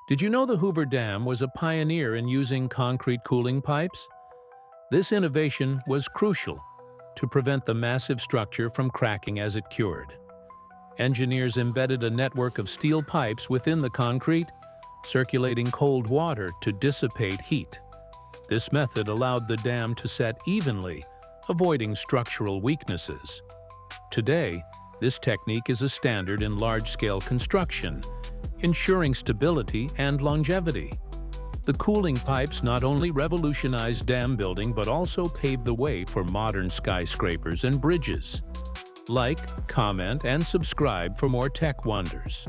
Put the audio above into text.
Did you know the Hoover Dam was a pioneer in using concrete cooling pipes? This innovation was crucial to prevent the massive structure from cracking as it cured. Engineers embedded a network of steel pipes within the concrete, circulating cold water to dissipate heat. This method allowed the dam to set evenly, avoiding structural weaknesses. Today, this technique is a standard in large-scale construction, ensuring stability and longevity. The cooling pipes not only revolutionized dam building but also paved the way for modern skyscrapers and bridges. Like, comment, and subscribe for more tech wonders.